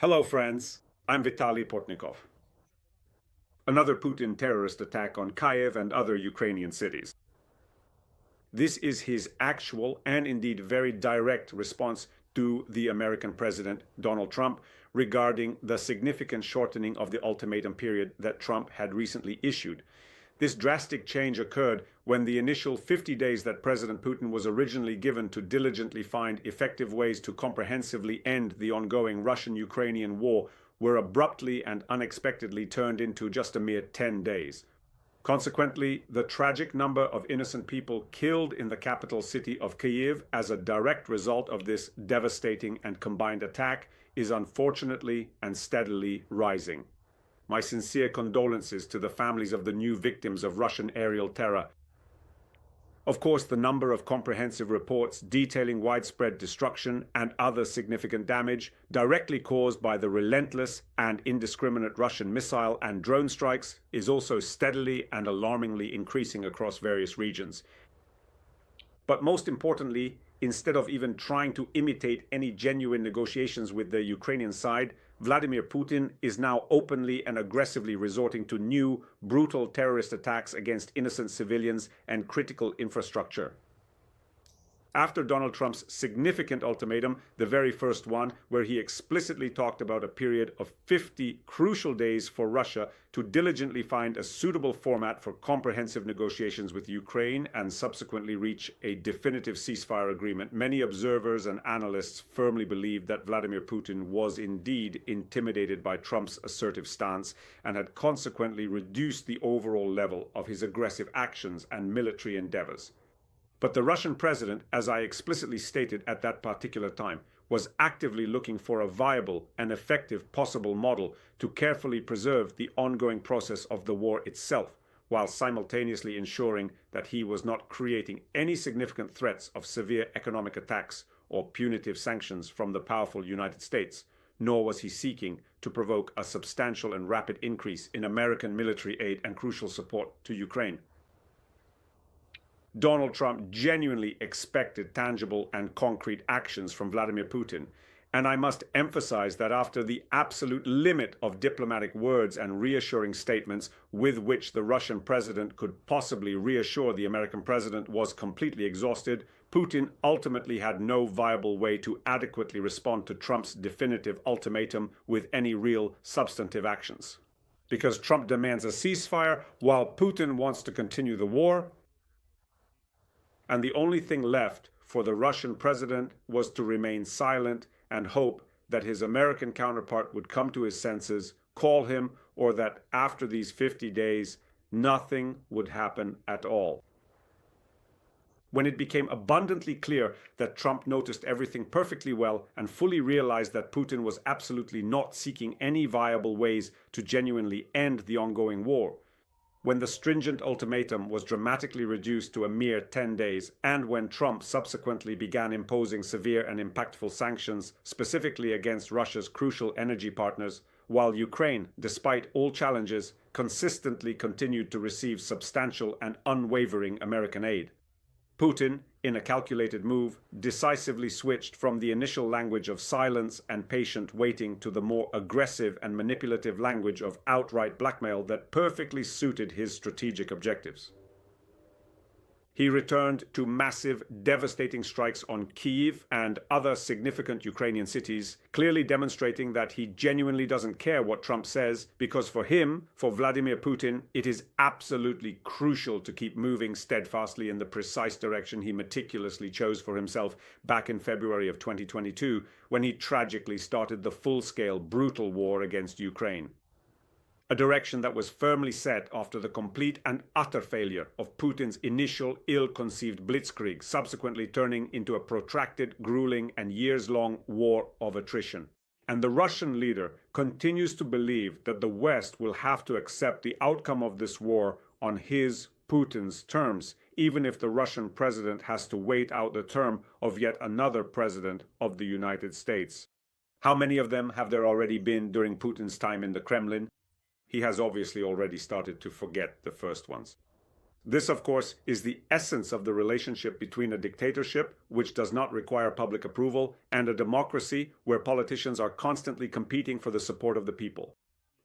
Hello, friends. I'm Vitaly Portnikov. Another Putin terrorist attack on Kyiv and other Ukrainian cities. This is his actual and indeed very direct response to the American President Donald Trump regarding the significant shortening of the ultimatum period that Trump had recently issued. This drastic change occurred when the initial 50 days that President Putin was originally given to diligently find effective ways to comprehensively end the ongoing Russian-Ukrainian war were abruptly and unexpectedly turned into just a mere 10 days. Consequently, the tragic number of innocent people killed in the capital city of Kyiv as a direct result of this devastating and combined attack is unfortunately and steadily rising. My sincere condolences to the families of the new victims of Russian aerial terror. Of course, the number of comprehensive reports detailing widespread destruction and other significant damage directly caused by the relentless and indiscriminate Russian missile and drone strikes is also steadily and alarmingly increasing across various regions. But most importantly, instead of even trying to imitate any genuine negotiations with the Ukrainian side, Vladimir Putin is now openly and aggressively resorting to new, brutal terrorist attacks against innocent civilians and critical infrastructure. After Donald Trump's significant ultimatum, the very first one, where he explicitly talked about a period of 50 crucial days for Russia to diligently find a suitable format for comprehensive negotiations with Ukraine and subsequently reach a definitive ceasefire agreement, many observers and analysts firmly believed that Vladimir Putin was indeed intimidated by Trump's assertive stance and had consequently reduced the overall level of his aggressive actions and military endeavors. But the Russian president, as I explicitly stated at that particular time, was actively looking for a viable and effective possible model to carefully preserve the ongoing process of the war itself, while simultaneously ensuring that he was not creating any significant threats of severe economic attacks or punitive sanctions from the powerful United States, nor was he seeking to provoke a substantial and rapid increase in American military aid and crucial support to Ukraine. Donald Trump genuinely expected tangible and concrete actions from Vladimir Putin, and I must emphasize that after the absolute limit of diplomatic words and reassuring statements with which the Russian president could possibly reassure the American president was completely exhausted, Putin ultimately had no viable way to adequately respond to Trump's definitive ultimatum with any real substantive actions. Because Trump demands a ceasefire while Putin wants to continue the war, and the only thing left for the Russian president was to remain silent and hope that his American counterpart would come to his senses, call him, or that after these 50 days, nothing would happen at all. When it became abundantly clear that Trump noticed everything perfectly well and fully realized that Putin was absolutely not seeking any viable ways to genuinely end the ongoing war, when the stringent ultimatum was dramatically reduced to a mere 10 days, and when Trump subsequently began imposing severe and impactful sanctions specifically against Russia's crucial energy partners, while Ukraine, despite all challenges, consistently continued to receive substantial and unwavering American aid, Putin, in a calculated move, decisively switched from the initial language of silence and patient waiting to the more aggressive and manipulative language of outright blackmail that perfectly suited his strategic objectives. He returned to massive, devastating strikes on Kyiv and other significant Ukrainian cities, clearly demonstrating that he genuinely doesn't care what Trump says, because for him, for Vladimir Putin, it is absolutely crucial to keep moving steadfastly in the precise direction he meticulously chose for himself back in February of 2022, when he tragically started the full-scale, brutal war against Ukraine. A direction that was firmly set after the complete and utter failure of Putin's initial ill-conceived blitzkrieg, subsequently turning into a protracted, grueling, and years-long war of attrition. And the Russian leader continues to believe that the West will have to accept the outcome of this war on his, Putin's, terms, even if the Russian president has to wait out the term of yet another president of the United States. How many of them have there already been during Putin's time in the Kremlin? He has obviously already started to forget the first ones. This, of course, is the essence of the relationship between a dictatorship, which does not require public approval, and a democracy where politicians are constantly competing for the support of the people.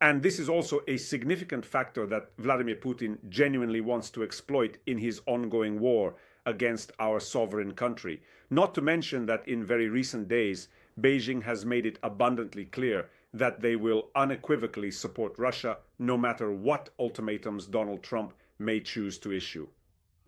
And this is also a significant factor that Vladimir Putin genuinely wants to exploit in his ongoing war against our sovereign country. Not to mention that in very recent days, Beijing has made it abundantly clear that they will unequivocally support Russia no matter what ultimatums Donald Trump may choose to issue.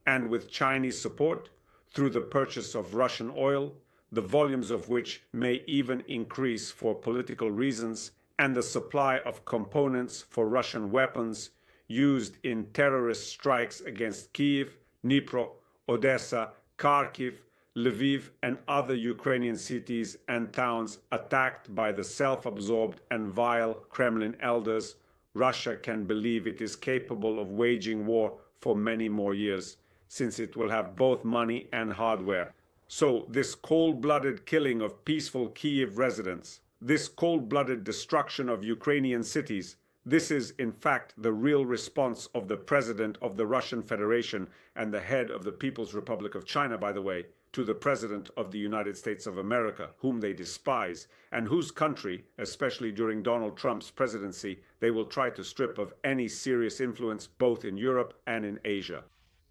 And with Chinese support, through the purchase of Russian oil, the volumes of which may even increase for political reasons, and the supply of components for Russian weapons used in terrorist strikes against Kyiv, Dnipro, Odessa, Kharkiv, Lviv, and other Ukrainian cities and towns attacked by the self-absorbed and vile Kremlin elders, Russia can believe it is capable of waging war for many more years, since it will have both money and hardware. So this cold-blooded killing of peaceful Kyiv residents, this cold-blooded destruction of Ukrainian cities, this is in fact the real response of the President of the Russian Federation and the head of the People's Republic of China, by the way, to the President of the United States of America, whom they despise, and whose country, especially during Donald Trump's presidency, they will try to strip of any serious influence both in Europe and in Asia.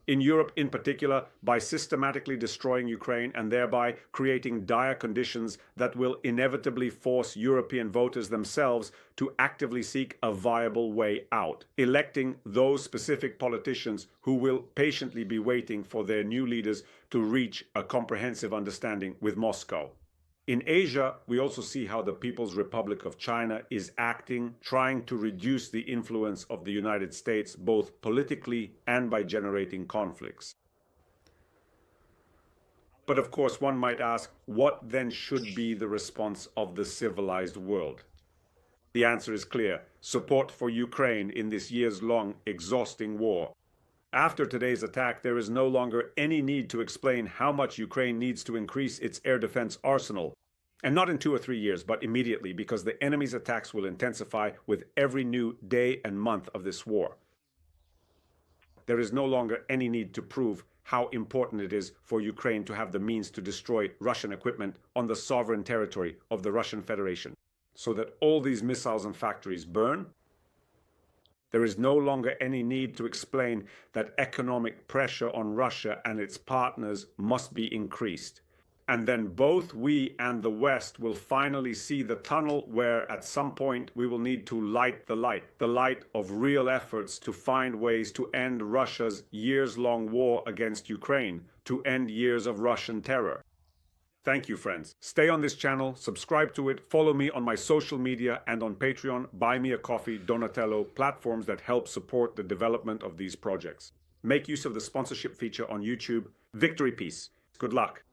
In Europe in particular, by systematically destroying Ukraine and thereby creating dire conditions that will inevitably force European voters themselves to actively seek a viable way out, electing those specific politicians who will patiently be waiting for their new leaders to reach a comprehensive understanding with Moscow. In Asia, we also see how the People's Republic of China is acting, trying to reduce the influence of the United States both politically and by generating conflicts. But of course, one might ask, what then should be the response of the civilized world? The answer is clear: support for Ukraine in this years-long, exhausting war. After today's attack, there is no longer any need to explain how much Ukraine needs to increase its air defense arsenal. And not in 2 or 3 years, but immediately, because the enemy's attacks will intensify with every new day and month of this war. There is no longer any need to prove how important it is for Ukraine to have the means to destroy Russian equipment on the sovereign territory of the Russian Federation, so that all these missiles and factories burn. There is no longer any need to explain that economic pressure on Russia and its partners must be increased. And then both we and the West will finally see the tunnel where at some point we will need to light the light of real efforts to find ways to end Russia's years-long war against Ukraine, to end years of Russian terror. Thank you, friends. Stay on this channel, subscribe to it, follow me on my social media and on Patreon, Buy Me a Coffee, Donatello, platforms that help support the development of these projects. Make use of the sponsorship feature on YouTube. Victory, peace. Good luck.